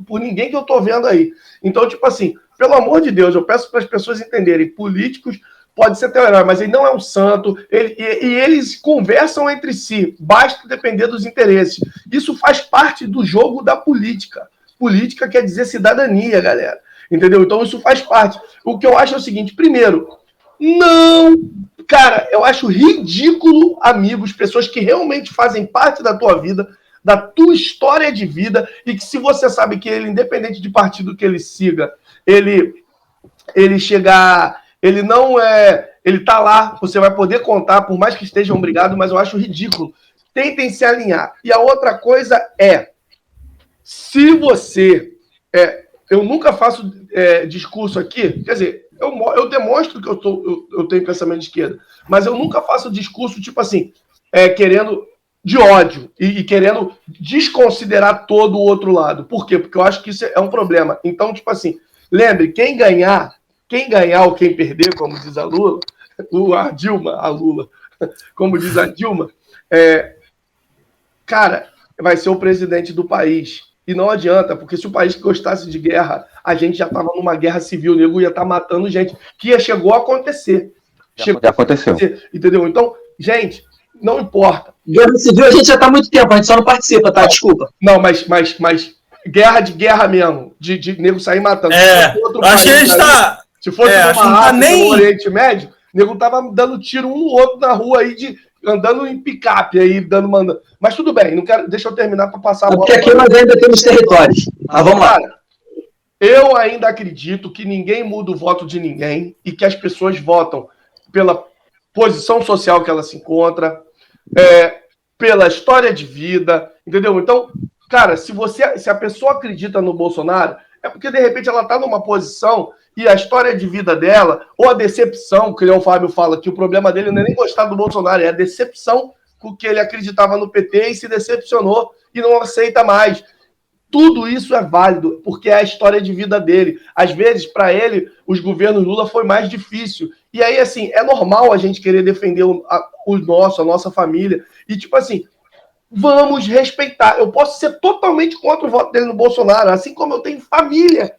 por ninguém que eu tô vendo aí. Então, tipo assim, pelo amor de Deus, eu peço para as pessoas entenderem, políticos pode ser teu herói, mas ele não é um santo, e eles conversam entre si, basta depender dos interesses. Isso faz parte do jogo da política. Política quer dizer cidadania, galera. Entendeu? Então isso faz parte. O que eu acho é o seguinte, primeiro, cara, eu acho ridículo, amigos, pessoas que realmente fazem parte da tua vida, da tua história de vida, e que se você sabe que ele, independente de partido que ele siga, ele não é, ele tá lá, você vai poder contar, por mais que estejam brigados, mas eu acho ridículo. Tentem se alinhar. E a outra coisa se você eu nunca faço discurso aqui, quer dizer, eu demonstro que eu tenho pensamento de esquerda, mas eu nunca faço discurso, tipo assim, querendo de ódio e querendo desconsiderar todo o outro lado. Por quê? Porque eu acho que isso é um problema. Então, tipo assim, lembre, quem ganhar ou quem perder, como diz a Lula, como diz a Dilma, cara, vai ser o presidente do país. E não adianta, porque se o país gostasse de guerra, a gente já estava numa guerra civil, o nego ia estar matando gente, que chegou a acontecer. Já aconteceu. Entendeu? Então, gente, não importa. Guerra civil a gente já está há muito tempo, a gente só não participa, tá? Desculpa. Não, mas guerra de guerra mesmo, de nego sair matando. Acho que a gente está... Se fosse uma no Oriente Médio, o nego tava dando tiro um no outro na rua aí, andando em picape aí, mandando. Mas tudo bem, deixa eu terminar para passar a bola. Porque aqui nós ainda temos territórios. Mas vamos lá. Eu ainda acredito que ninguém muda o voto de ninguém e que as pessoas votam pela posição social que ela se encontra, pela história de vida, entendeu? Então, cara, se a pessoa acredita no Bolsonaro, é porque de repente ela está numa posição e a história de vida dela, ou a decepção, que o Fábio fala que o problema dele não é nem gostar do Bolsonaro, é a decepção com que ele acreditava no PT e se decepcionou e não aceita mais. Tudo isso é válido, porque é a história de vida dele. Às vezes, para ele, os governos Lula foi mais difícil. E aí, assim, é normal a gente querer defender a nossa família. E, tipo assim, vamos respeitar. Eu posso ser totalmente contra o voto dele no Bolsonaro, assim como eu tenho família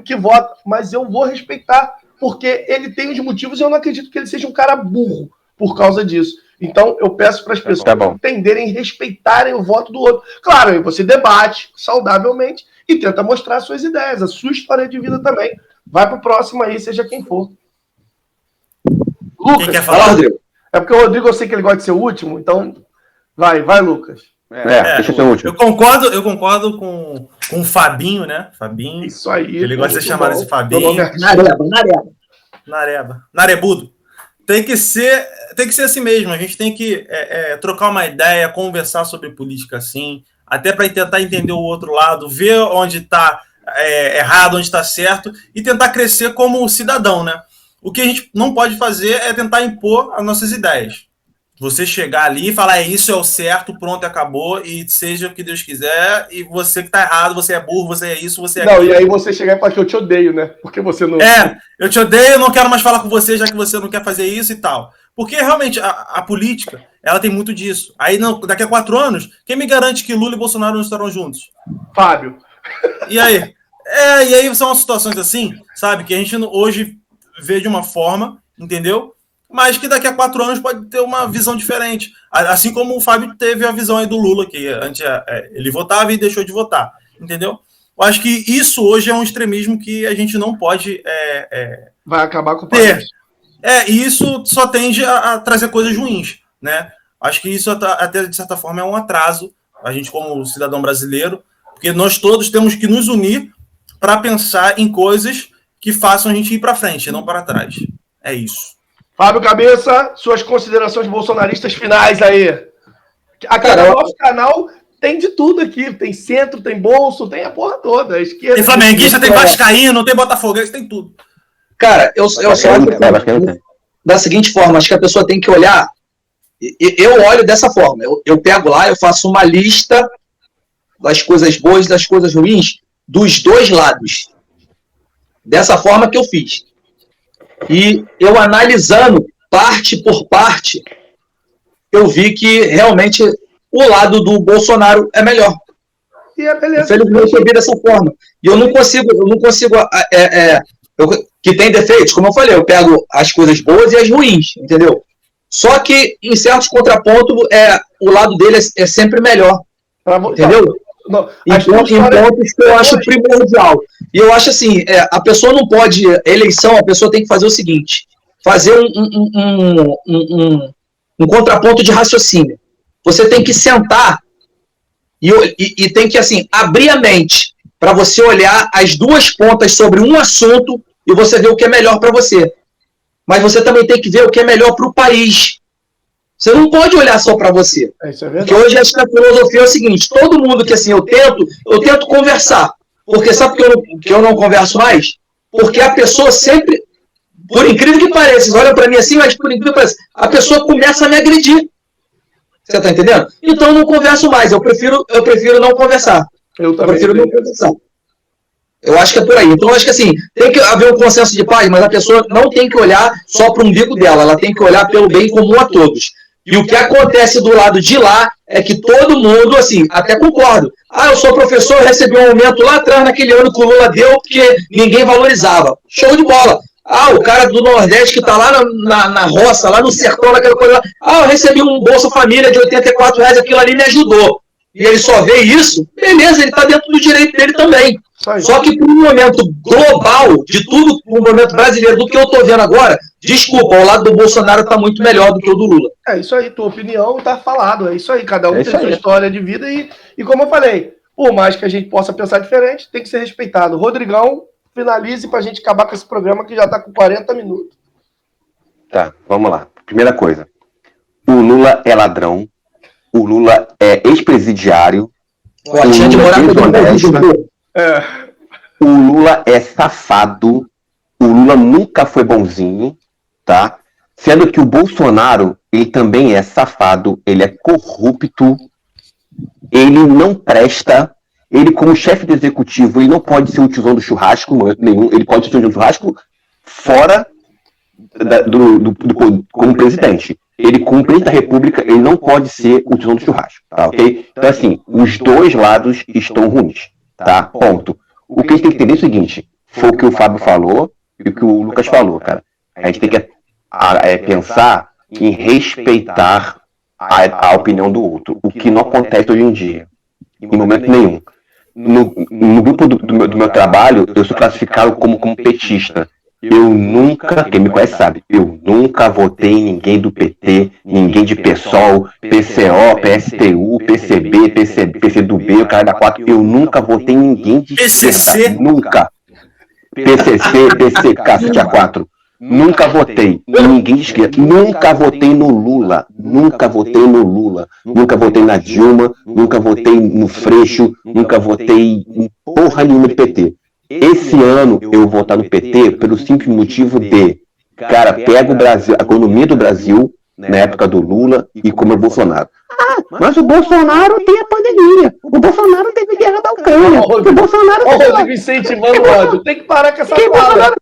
que vota, mas eu vou respeitar, porque ele tem os motivos e eu não acredito que ele seja um cara burro por causa disso. Então, eu peço para as pessoas entenderem e respeitarem o voto do outro. Claro, aí você debate saudavelmente e tenta mostrar as suas ideias, a sua história de vida também. Vai para o próximo aí, seja quem for. Lucas, quem quer falar, Rodrigo? É porque o Rodrigo, eu sei que ele gosta de ser o último, então vai, Lucas. Deixa eu ser o último. Eu concordo com o Fabinho, né? Fabinho. Isso aí. Ele gosta de chamar esse Fabinho. Narebudo. Tem que ser assim mesmo. A gente tem que trocar uma ideia, conversar sobre política assim, até para tentar entender o outro lado, ver onde está errado, onde está certo e tentar crescer como cidadão, né? O que a gente não pode fazer é tentar impor as nossas ideias. Você chegar ali e falar, isso é o certo, pronto, acabou, e seja o que Deus quiser, e você que tá errado, você é burro, você é isso, você é aquilo. Não, e aí você chegar e falar que eu te odeio, né? Porque você não... eu te odeio, eu não quero mais falar com você, já que você não quer fazer isso e tal. Porque, realmente, a política, ela tem muito disso. Aí, daqui a 4 anos, quem me garante que Lula e Bolsonaro não estarão juntos? Fábio. E aí? E aí são situações assim, sabe, que a gente hoje vê de uma forma, entendeu? Mas que daqui a 4 anos pode ter uma visão diferente. Assim como o Fábio teve a visão aí do Lula, que antes ele votava e deixou de votar. Entendeu? Eu acho que isso hoje é um extremismo que a gente não pode vai acabar com o país. E isso só tende a trazer coisas ruins, né? Acho que isso até, de certa forma, é um atraso, a gente como cidadão brasileiro, porque nós todos temos que nos unir para pensar em coisas que façam a gente ir para frente, e não para trás. É isso. Fábio Cabeça, suas considerações bolsonaristas finais aí. Nosso canal tem de tudo aqui. Tem centro, tem bolso, tem a porra toda. A esquerda, tem flamenguista, tem vascaíno, tem botafoguense, tem tudo. Cara, eu só acho da seguinte forma, acho que a pessoa tem que olhar, eu olho dessa forma, eu pego lá, eu faço uma lista das coisas boas e das coisas ruins dos dois lados. Dessa forma que eu fiz. E eu analisando parte por parte, eu vi que realmente o lado do Bolsonaro é melhor. E é beleza. Infelizmente eu vi dessa forma. E eu não consigo que tem defeitos, como eu falei, eu pego as coisas boas e as ruins, entendeu? Só que em certos contrapontos, o lado dele é sempre melhor. Entendeu? Não, em pontos que eu acho primordial. E eu acho assim, a pessoa não pode, eleição, a pessoa tem que fazer o seguinte, fazer um contraponto de raciocínio. Você tem que sentar e tem que, assim, abrir a mente para você olhar as duas pontas sobre um assunto e você ver o que é melhor para você. Mas você também tem que ver o que é melhor para o país. Você não pode olhar só para você. Isso é verdade. Porque hoje acho que a filosofia é o seguinte, todo mundo que assim, eu tento conversar. Porque sabe que eu não converso mais? Porque a pessoa sempre, por incrível que pareça, vocês olham para mim assim, mas por incrível que pareça, a pessoa começa a me agredir. Você está entendendo? Então eu não converso mais, eu prefiro não conversar. Eu prefiro não conversar. Eu acho que é por aí. Então, eu acho que assim, tem que haver um consenso de paz, mas a pessoa não tem que olhar só para o umbigo dela, ela tem que olhar pelo bem comum a todos. E o que acontece do lado de lá é que todo mundo, assim, até concordo. Eu sou professor, recebi um aumento lá atrás, naquele ano que o Lula deu, porque ninguém valorizava. Show de bola. O cara do Nordeste que está lá na roça, lá no sertão, naquela coisa lá. Eu recebi um Bolsa Família de R$84, aquilo ali me ajudou. E ele só vê isso, beleza, ele está dentro do direito dele também. Só que para um momento global, de tudo, no momento brasileiro, do que eu estou vendo agora, desculpa, o lado do Bolsonaro está muito melhor do que o do Lula. É isso aí, tua opinião está falado, é isso aí, cada um tem sua história de vida e como eu falei, por mais que a gente possa pensar diferente, tem que ser respeitado. Rodrigão, finalize para a gente acabar com esse programa que já está com 40 minutos. Tá, vamos lá. Primeira coisa, o Lula é ladrão, o Lula é ex-presidiário, o Lula é safado, o Lula nunca foi bonzinho, tá? Sendo que o Bolsonaro, ele também é safado, ele é corrupto, ele não presta, ele como chefe do executivo, ele não pode ser o tiozão do churrasco, no momento nenhum, ele pode ser o tiozão do churrasco fora como presidente. Ele, como presidente da República, ele não pode ser o tiozão do churrasco, tá, ok? Então, assim, os dois lados estão ruins, tá? Ponto. O que a gente tem que entender é o seguinte, foi o que o Fábio falou e o que o Lucas falou, cara. A gente tem que pensar em respeitar a opinião do outro, o que não acontece hoje em dia, em momento nenhum. No grupo do meu trabalho, eu sou classificado como petista. Eu nunca, quem me conhece sabe, eu nunca votei em ninguém do PT, ninguém de PSOL, PCO, PSTU, PCB, PCdoB, o cara da 4, eu nunca votei em ninguém de esquerda, nunca. PCC, PC, cacete A4, nunca votei em ninguém de esquerda, nunca votei no Lula, nunca votei na Dilma, nunca votei no Freixo, nunca votei em porra nenhuma de PT. Esse ano eu vou votar no PT pelo simples motivo de, cara, pega o Brasil, a economia do Brasil, na época do Lula, e como é o Bolsonaro. Mas o Bolsonaro tem a pandemia, o Bolsonaro teve guerra da Ucrânia, o Bolsonaro... Rodrigo incentivando o ódio, tem que parar com essa fala.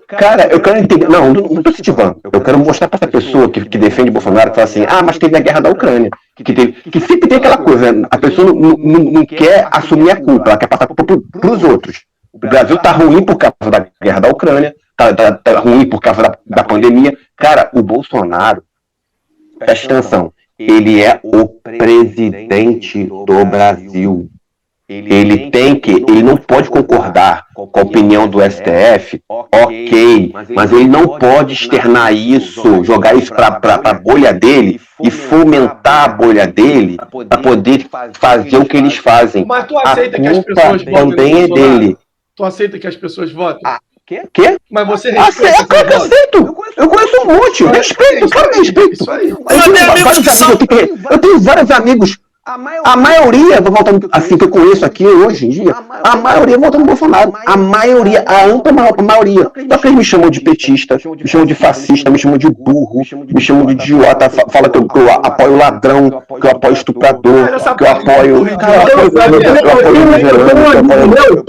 Cara, eu quero entender, não tô incentivando, eu quero mostrar pra essa pessoa que defende o Bolsonaro, que fala assim, mas teve a guerra da Ucrânia, que sempre tem aquela coisa, né? A pessoa não quer assumir a culpa, ela quer passar pros outros. O Brasil tá ruim por causa da guerra da Ucrânia, tá ruim por causa da pandemia. Cara, o Bolsonaro, presta atenção, ele é o presidente do Brasil. Ele não pode concordar com a opinião do STF, ok, mas ele não pode externar isso, jogar isso para a bolha dele e fomentar a bolha dele para poder fazer o que eles fazem. Mas tu aceita que as pessoas votem também é dele. Tu aceita que as pessoas votem? Quê? Mas você respeita? Eu aceito! Eu conheço um monte, respeito, cara, respeito. Isso aí. Eu tenho vários amigos A maioria, vou voltando assim que eu conheço aqui hoje em dia, a maioria vota no Bolsonaro. A maioria, a ampla maioria. Só que eles me chamam de petista, me chamam de fascista, me chamam de burro, me chamam de idiota, fala que eu apoio ladrão, que eu apoio estuprador, que eu apoio.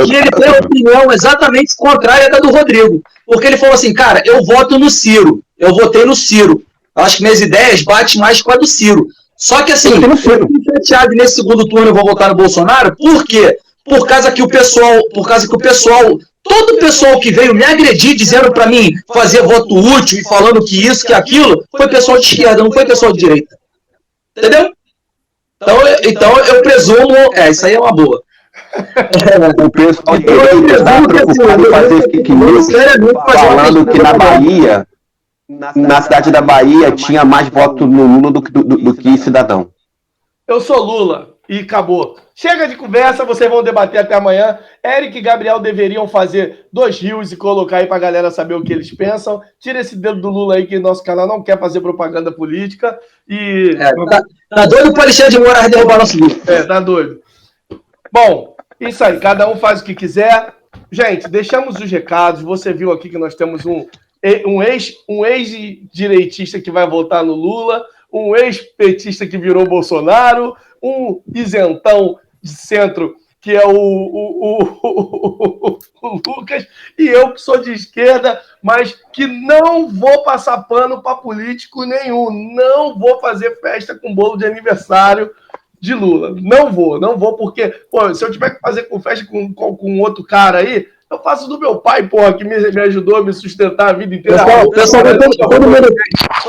Que ele tem a opinião exatamente contrária da do Rodrigo. Porque ele falou assim, cara, eu voto no Ciro. Eu votei no Ciro. Acho que minhas ideias batem mais com a do Ciro. Só que assim, eu fiquei chateado nesse segundo turno eu vou votar no Bolsonaro, por quê? Por causa que o pessoal, todo o pessoal que veio me agredir dizendo pra mim fazer voto útil e falando que isso, que aquilo, foi pessoal de esquerda, não foi pessoal de direita. Entendeu? Então eu presumo, isso aí é uma boa. O pessoal de direita está preocupado em fazer fake news, falando que na Bahia, na cidade da Bahia, tinha mais voto no Lula do que cidadão. Eu sou Lula e acabou. Chega de conversa, vocês vão debater até amanhã. Eric e Gabriel deveriam fazer 2 rios e colocar aí pra galera saber o que eles pensam. Tira esse dedo do Lula aí que nosso canal não quer fazer propaganda política. E... tá doido pro Alexandre de Moraes derrubar nosso Lula. Tá doido. Bom, isso aí. Cada um faz o que quiser. Gente, deixamos os recados. Você viu aqui que nós temos um ex-direitista que vai votar no Lula, um ex-petista que virou Bolsonaro, um isentão de centro que é o Lucas, e eu que sou de esquerda, mas que não vou passar pano para político nenhum, não vou fazer festa com bolo de aniversário de Lula. Não vou, porque, pô, se eu tiver que fazer com festa com outro cara aí, eu faço do meu pai, porra, que me ajudou a me sustentar a vida inteira.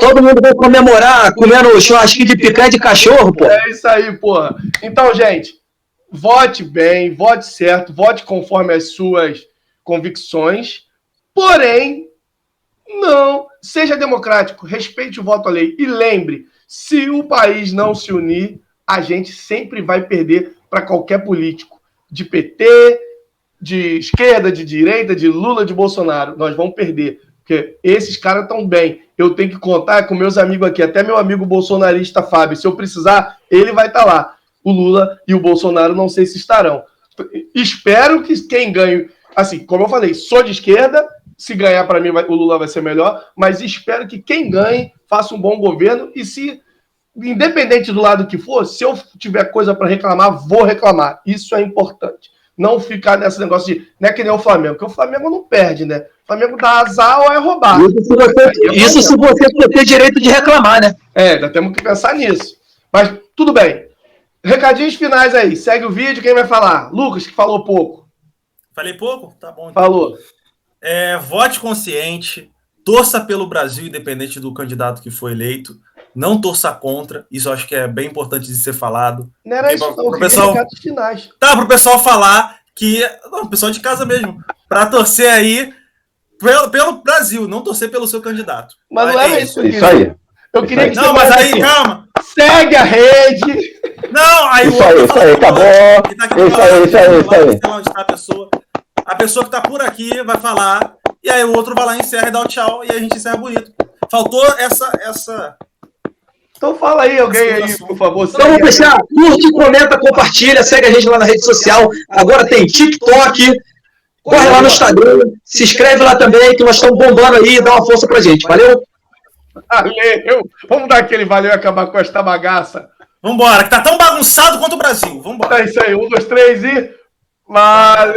Todo mundo vai comemorar comendo churrasquinho de picanha de cachorro, pô. É isso aí, porra. Então, gente, vote bem, vote certo, vote conforme as suas convicções, porém, não, seja democrático, respeite o voto à lei. E lembre, se o país não se unir, a gente sempre vai perder para qualquer político, de PT, de esquerda, de direita, de Lula, de Bolsonaro. Nós vamos perder, porque esses caras estão bem. Eu tenho que contar com meus amigos aqui, até meu amigo bolsonarista Fábio. Se eu precisar, ele vai estar lá. O Lula e o Bolsonaro não sei se estarão. Espero que quem ganhe... Assim, como eu falei, sou de esquerda, se ganhar para mim o Lula vai ser melhor, mas espero que quem ganhe faça um bom governo e se... Independente do lado que for, se eu tiver coisa para reclamar, vou reclamar. Isso é importante. Não ficar nesse negócio de... Não é que nem o Flamengo, porque o Flamengo não perde, né? O Flamengo dá azar ou é roubar. Isso se você ter direito de reclamar, né? Ainda temos que pensar nisso. Mas tudo bem. Recadinhos finais aí. Segue o vídeo, quem vai falar? Lucas, que falou pouco. Falei pouco? Tá bom. Então. Falou. Vote consciente, torça pelo Brasil, independente do candidato que foi eleito. Não torça contra, isso eu acho que é bem importante de ser falado. Não era isso, não, pro pessoal... recados finais. Tá, pro pessoal falar que... Não, o pessoal de casa mesmo. Pra torcer aí pelo Brasil, não torcer pelo seu candidato. Mas não era isso. Isso aí. Eu queria que não, mas aí, assim, calma. Segue a rede. Não, aí isso aí, acabou. Isso aí. Onde tá a pessoa que tá por aqui vai falar, e aí o outro vai lá, encerra e dá o tchau, e aí a gente encerra bonito. Faltou essa... Então fala aí, alguém aí, por favor. Então vamos fechar. Curte, comenta, compartilha, segue a gente lá na rede social. Agora tem TikTok. Corre lá no Instagram, se inscreve lá também, que nós estamos bombando aí, dá uma força pra gente. Valeu? Valeu. Vamos dar aquele valeu e acabar com esta bagaça. Vambora, que tá tão bagunçado quanto o Brasil. Vambora. É isso aí, 1, 2, 3 e... Valeu!